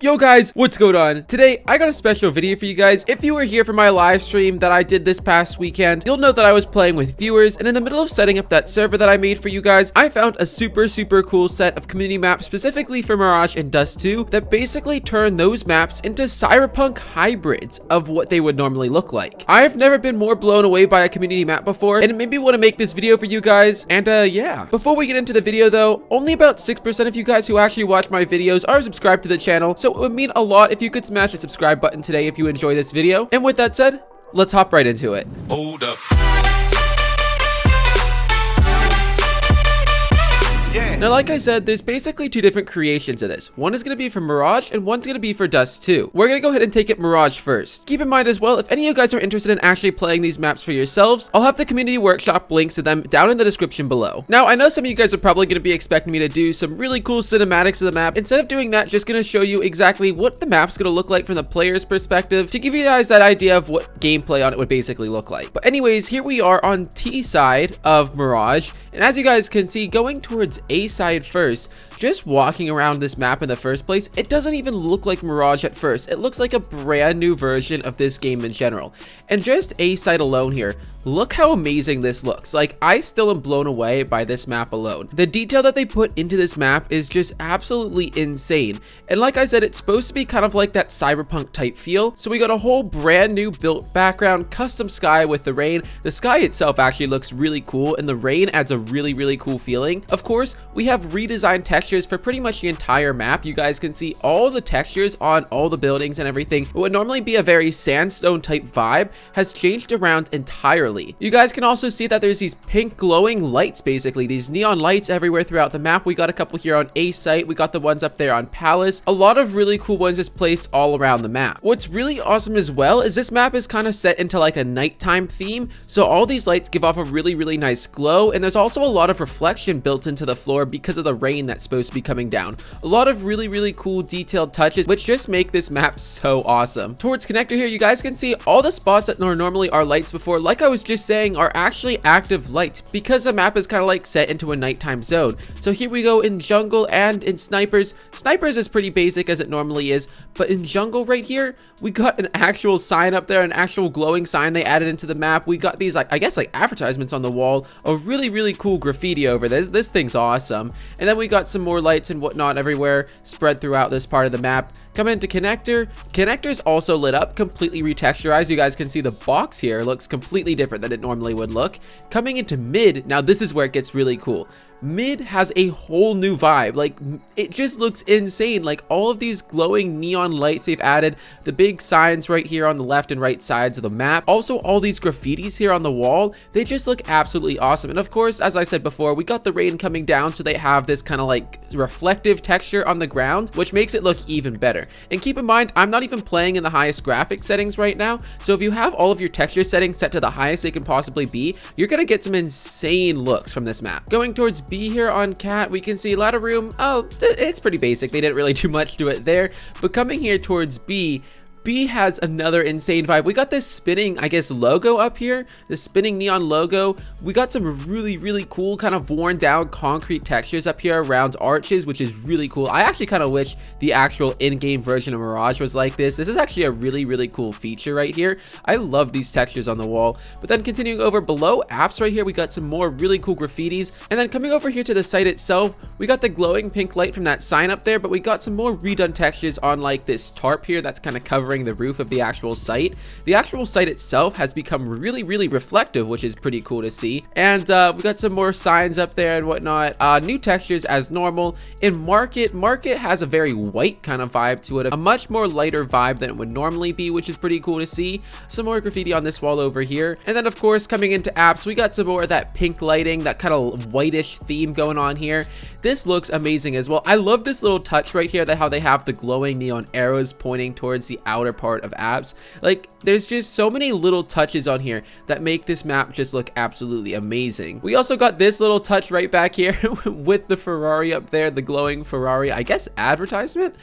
Yo guys, what's going on? Today, I got a special video for you guys. If you were here for my live stream that I did this past weekend, you'll know that I was playing with viewers, and in the middle of setting up that server that I made for you guys, I found a super cool set of community maps specifically for Mirage and Dust 2 that basically turn those maps into cyberpunk hybrids of what they would normally look like. I've never been more blown away by a community map before, and it made me want to make this video for you guys, and yeah. Before we get into the video though, only about 6% of you guys who actually watch my videos are subscribed to the channel, so it would mean a lot if you could smash the subscribe button today if you enjoy this video. And with that said, let's hop right into it. Hold up. Now, like I said, there's basically two different creations of this. One is going to be for Mirage, and one's going to be for Dust 2. We're going to go ahead and take it Mirage first. Keep in mind as well, if any of you guys are interested in actually playing these maps for yourselves, I'll have the community workshop links to them down in the description below. Now, I know some of you guys are probably going to be expecting me to do some really cool cinematics of the map. Instead of doing that, just going to show you exactly what the map's going to look like from the player's perspective to give you guys that idea of what gameplay on it would basically look like. But anyways, here we are on T side of Mirage, and as you guys can see, going towards A side first, just walking around this map in the first place, it doesn't even look like Mirage at first. It looks like a brand new version of this game in general. And just A side alone here, look how amazing this looks. Like, I still am blown away by this map alone. The detail that they put into this map is just absolutely insane. And like I said, it's supposed to be kind of like that cyberpunk type feel. So we got a whole brand new built background, custom sky with the rain. The sky itself actually looks really cool, and the rain adds a really cool feeling. Of course, we have redesigned textures for pretty much the entire map. You guys can see all the textures on all the buildings and everything. What would normally be a very sandstone type vibe has changed around entirely. You guys can also see that there's these pink glowing lights, basically these neon lights everywhere throughout the map. We got a couple here on A site, we got the ones up there on Palace, a lot of really cool ones just placed all around the map. What's really awesome as well is this map is kind of set into like a nighttime theme, so all these lights give off a really nice glow, and there's also a lot of reflection built into the floor because of the rain that's supposed to be coming down. A lot of really cool detailed touches which just make this map so awesome. Towards connector here, you guys can see all the spots that normally are lights before, like I was just saying, are actually active lights because the map is kind of like set into a nighttime zone. So here we go in jungle and in snipers. Snipers is pretty basic as it normally is, but in jungle right here, we got an actual sign up there, an actual glowing sign they added into the map. We got these, like, I guess like advertisements on the wall, a really cool graffiti over this. This thing's awesome. And then we got some more lights and whatnot everywhere spread throughout this part of the map. Coming into connector, connector's also lit up, completely retexturized. You guys can see the box here looks completely different than it normally would look. Coming into mid, now this is where it gets really cool. Mid has a whole new vibe. Like, it just looks insane. Like, all of these glowing neon lights they've added, the big signs right here on the left and right sides of the map, also all these graffitis here on the wall, they just look absolutely awesome. And of course, as I said before, we got the rain coming down, so they have this kind of like reflective texture on the ground, which makes it look even better. And keep in mind, I'm not even playing in the highest graphic settings right now, so if you have all of your texture settings set to the highest they can possibly be, you're gonna get some insane looks from this map. Going towards B here on Cat, we can see ladder room. Oh, it's pretty basic. They didn't really do much to it there. But coming here towards B has another insane vibe. We got this spinning, I guess, logo up here, the spinning neon logo. We got some really cool kind of worn down concrete textures up here around arches, which is really cool. I actually kind of wish the actual in-game version of Mirage was like this. This is actually a really cool feature right here. I love these textures on the wall. But then continuing over below apps right here, we got some more really cool graffitis. And then coming over here to the site itself, we got the glowing pink light from that sign up there, but we got some more redone textures on like this tarp here that's kind of covering the roof of the actual site. The actual site itself has become really reflective, which is pretty cool to see. And we got some more signs up there and whatnot. New textures as normal. In Market has a very white kind of vibe to it, a much more lighter vibe than it would normally be, which is pretty cool to see. Some more graffiti on this wall over here. And then of course, coming into apps, we got some more of that pink lighting, that kind of whitish theme going on here. This looks amazing as well. I love this little touch right here, that how they have the glowing neon arrows pointing towards the outer outer part of apps. Like, there's just so many little touches on here that make this map just look absolutely amazing. We also got this little touch right back here with the Ferrari up there, the glowing Ferrari, I guess, advertisement.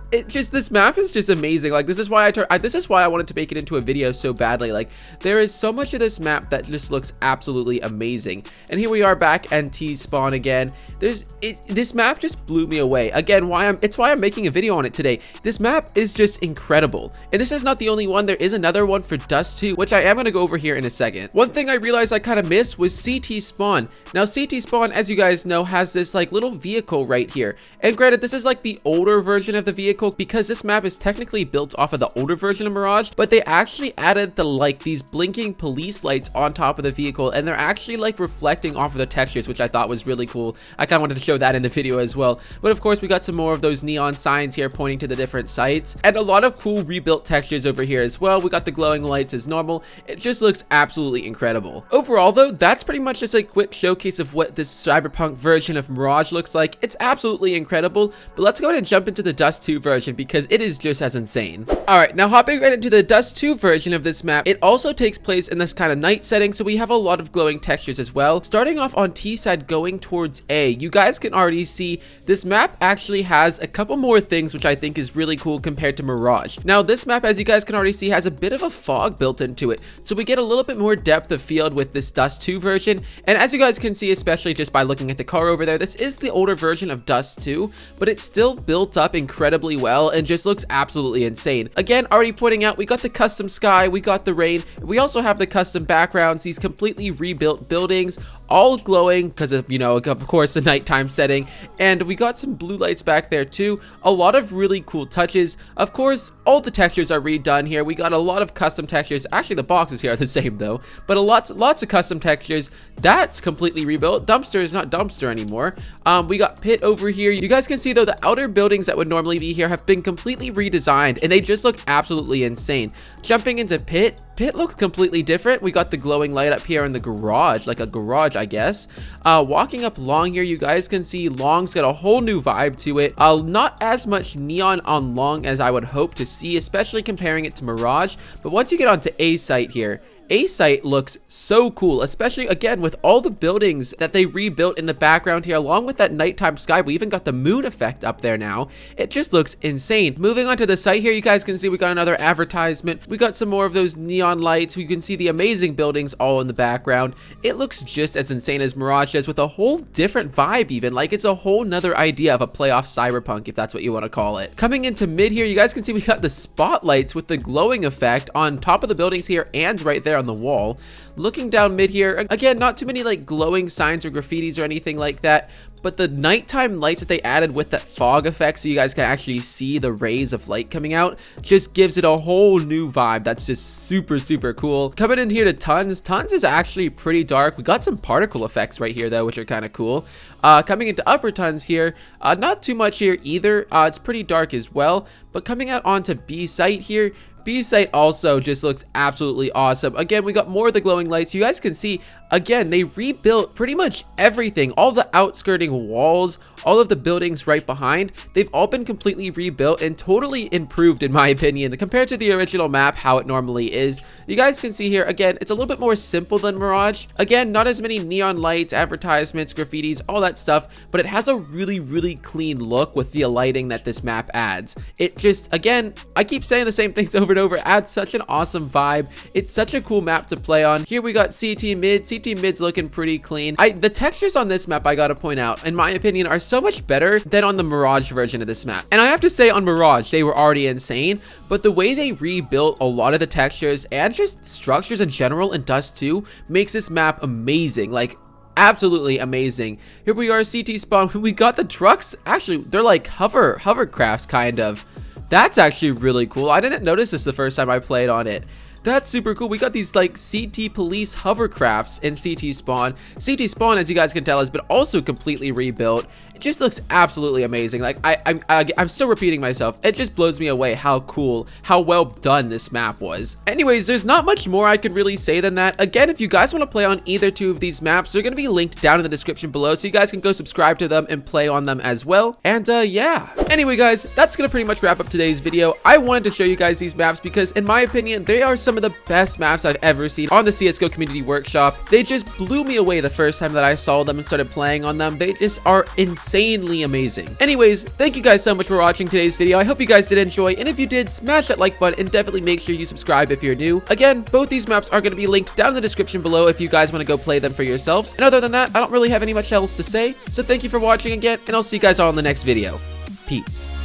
This map is just amazing. Like, this is why I wanted to make it into a video so badly. Like, there is so much of this map that just looks absolutely amazing. And here we are back at T-spawn again. This map just blew me away. Again, it's why I'm making a video on it today. This map is just incredible. And this is not the only one. There is another one for Dust 2, which I am going to go over here in a second. One thing I realized I kind of missed was CT spawn. Now, CT spawn, as you guys know, has this like little vehicle right here. And granted, this is like the older version of the vehicle because this map is technically built off of the older version of Mirage, but they actually added these blinking police lights on top of the vehicle, and they're actually like reflecting off of the textures, which I thought was really cool. I kind of wanted to show that in the video as well. But of course, we got some more of those neon signs here pointing to the different sites, and a lot of cool rebuilt textures over here as well. We got the glowing lights as normal. It just looks absolutely incredible. Overall though, that's pretty much just a quick showcase of what this Cyberpunk version of Mirage looks like. It's absolutely incredible, but let's go ahead and jump into the Dust 2 version because it is just as insane. Alright, now hopping right into the Dust 2 version of this map, it also takes place in this kind of night setting, so we have a lot of glowing textures as well. Starting off on T side going towards A, you guys can already see this map actually has a couple more things which I think is really cool compared to Mirage. Now this map, as you guys can already see, has a bit of a fog built into it, so we get a little bit more depth of field with this Dust 2 version. And as you guys can see, especially just by looking at the car over there, this is the older version of Dust 2, but it's still built up incredibly well and just looks absolutely insane. Again, already pointing out, we got the custom sky, we got the rain, we also have the custom backgrounds, these completely rebuilt buildings, all glowing because of, of course, the nighttime setting, and we got some blue lights back there too. A lot of really cool touches. Of course, all the textures are redone here. We got a lot of custom textures. Actually, the boxes here are the same though, but lots of custom textures. That's completely rebuilt. Dumpster is not dumpster anymore. We got pit over here. You guys can see though, the outer buildings that would normally be here have been completely redesigned, and they just look absolutely insane. Jumping into pit looks completely different. We got the glowing light up here in the garage, like a garage, I guess. Walking up Long here, you guys can see Long's got a whole new vibe to it. Not as much neon on Long as I would hope to see, especially comparing it to Mirage. But once you get onto A site here, A site looks so cool, especially again with all the buildings that they rebuilt in the background here, along with that nighttime sky. We even got the moon effect up there now. It just looks insane. Moving on to the site here, you guys can see we got another advertisement. We got some more of those neon lights. You can see the amazing buildings all in the background. It looks just as insane as Mirage does, with a whole different vibe even. Like, it's a whole nother idea of a playoff Cyberpunk, if that's what you want to call it. Coming into mid here, you guys can see we got the spotlights with the glowing effect on top of the buildings here and right there on the wall. Looking down mid here, again, not too many like glowing signs or graffitis or anything like that, but the nighttime lights that they added with that fog effect, so you guys can actually see the rays of light coming out, just gives it a whole new vibe. That's just super cool. Coming in here to Tons is actually pretty dark. We got some particle effects right here though, which are kind of cool. Coming into Upper Tons here, not too much here either. It's pretty dark as well. But coming out onto B site here, B site also just looks absolutely awesome. Again, we got more of the glowing lights. You guys can see, again, they rebuilt pretty much everything. All the outskirting walls, all of the buildings right behind, they've all been completely rebuilt and totally improved, in my opinion, compared to the original map, how it normally is. You guys can see here, again, it's a little bit more simple than Mirage. Again, not as many neon lights, advertisements, graffitis, all that stuff, but it has a really clean look with the lighting that this map adds. It just, again, I keep saying the same things over and over, adds such an awesome vibe. It's such a cool map to play on. Here we got CT mid. CT mid's looking pretty clean. The textures on this map, I gotta point out, in my opinion, are so much better than on the Mirage version of this map. And I have to say, on Mirage, they were already insane, but the way they rebuilt a lot of the textures and just structures in general in Dust 2 makes this map amazing. Like, absolutely amazing. Here we are, CT spawn. We got the trucks. Actually, they're like hovercrafts, kind of. That's actually really cool. I didn't notice this the first time I played on it. That's super cool. We got these like CT police hovercrafts in CT spawn. CT spawn, as you guys can tell, has been also completely rebuilt. It just looks absolutely amazing. Like, I'm still repeating myself. It just blows me away how cool, how well done this map was. Anyways, there's not much more I could really say than that. Again, if you guys want to play on either two of these maps, they're going to be linked down in the description below, so you guys can go subscribe to them and play on them as well. And yeah. Anyway, guys, that's going to pretty much wrap up today's video. I wanted to show you guys these maps because, in my opinion, they are some of the best maps I've ever seen on the CSGO Community Workshop. They just blew me away the first time that I saw them and started playing on them. They just are insanely amazing. Anyways, thank you guys so much for watching today's video. I hope you guys did enjoy, and if you did, smash that like button and definitely make sure you subscribe if you're new. Again, both these maps are going to be linked down in the description below if you guys want to go play them for yourselves. And other than that, I don't really have any much else to say, so thank you for watching again, and I'll see you guys all in the next video. Peace.